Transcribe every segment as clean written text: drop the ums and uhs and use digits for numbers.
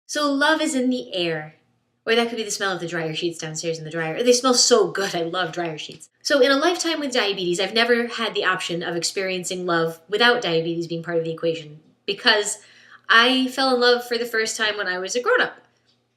So love is in the air. Or that could be the smell of the dryer sheets downstairs in the dryer. They smell so good. I love dryer sheets. So in a lifetime with diabetes, I've never had the option of experiencing love without diabetes being part of the equation because I fell in love for the first time when I was a grown-up,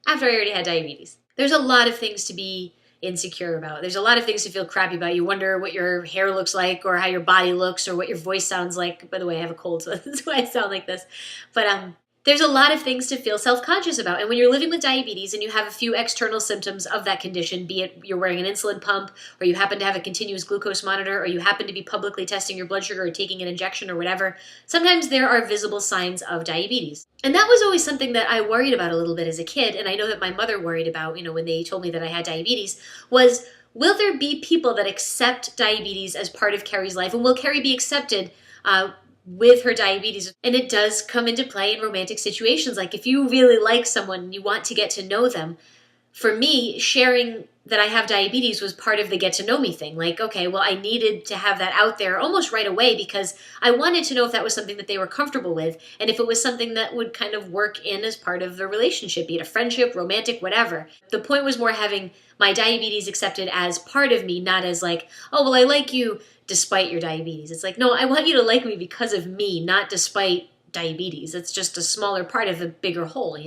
after I already had diabetes. There's a lot of things to be insecure about. There's a lot of things to feel crappy about. You wonder what your hair looks like or how your body looks or what your voice sounds like. By the way, I have a cold, so that's why I sound like this. But there's a lot of things to feel self-conscious about. And when you're living with diabetes and you have a few external symptoms of that condition, be it you're wearing an insulin pump or you happen to have a continuous glucose monitor or you happen to be publicly testing your blood sugar or taking an injection or whatever, sometimes there are visible signs of diabetes. And that was always something that I worried about a little bit as a kid. And I know that my mother worried about, when they told me that I had diabetes, was will there be people that accept diabetes as part of Carrie's life? And will Carrie be accepted with her diabetes? And it does come into play in romantic situations. Like if you really like someone and you want to get to know them, for me, sharing that I have diabetes was part of the get to know me thing. Like, okay, well, I needed to have that out there almost right away because I wanted to know if that was something that they were comfortable with and if it was something that would kind of work in as part of the relationship, be it a friendship, romantic, whatever. The point was more having my diabetes accepted as part of me, not as like, oh, well, I like you despite your diabetes. It's like, no, I want you to like me because of me, not despite diabetes. It's just a smaller part of a bigger whole,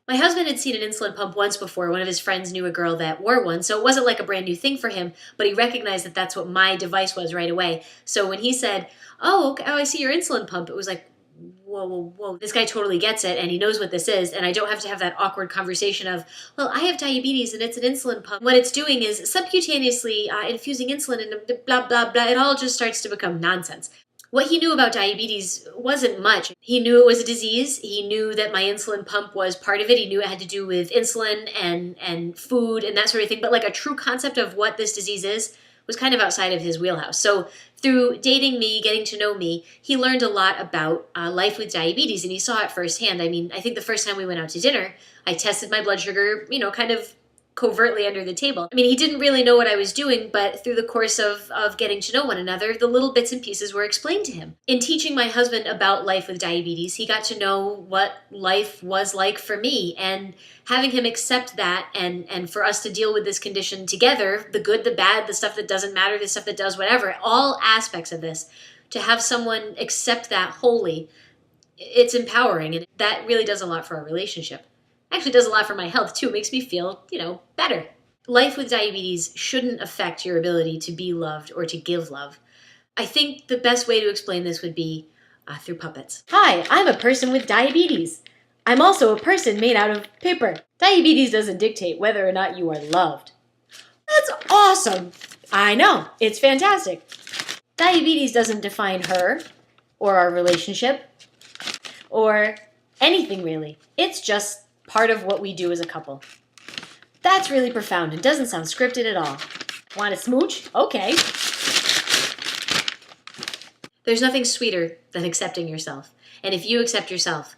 My husband had seen an insulin pump once before. One of his friends knew a girl that wore one, so it wasn't like a brand new thing for him, but he recognized that that's what my device was right away. So when he said, oh, okay, I see your insulin pump, it was like, whoa, whoa, whoa, this guy totally gets it and he knows what this is, and I don't have to have that awkward conversation of, well, I have diabetes and it's an insulin pump. What it's doing is subcutaneously infusing insulin and blah, blah, blah. It all just starts to become nonsense. What he knew about diabetes wasn't much. He knew it was a disease. He knew that my insulin pump was part of it. He knew it had to do with insulin and food and that sort of thing. But like a true concept of what this disease is was kind of outside of his wheelhouse. So through dating me, getting to know me, he learned a lot about life with diabetes, and he saw it firsthand. I mean, I think the first time we went out to dinner, I tested my blood sugar, kind of covertly under the table. I mean, he didn't really know what I was doing, but through the course of getting to know one another, the little bits and pieces were explained to him. In teaching my husband about life with diabetes, he got to know what life was like for me, and having him accept that and for us to deal with this condition together, the good, the bad, the stuff that doesn't matter, the stuff that does whatever, all aspects of this, to have someone accept that wholly, it's empowering, and that really does a lot for our relationship. Actually does a lot for my health too. It makes me feel, better. Life with diabetes shouldn't affect your ability to be loved or to give love. I think the best way to explain this would be through puppets. Hi, I'm a person with diabetes. I'm also a person made out of paper. Diabetes doesn't dictate whether or not you are loved. That's awesome. I know, it's fantastic. Diabetes doesn't define her or our relationship or anything really. It's just part of what we do as a couple. That's really profound and doesn't sound scripted at all. Want a smooch? Okay. There's nothing sweeter than accepting yourself. And if you accept yourself,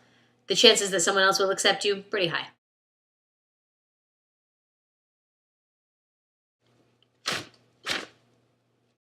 the chances that someone else will accept you, pretty high.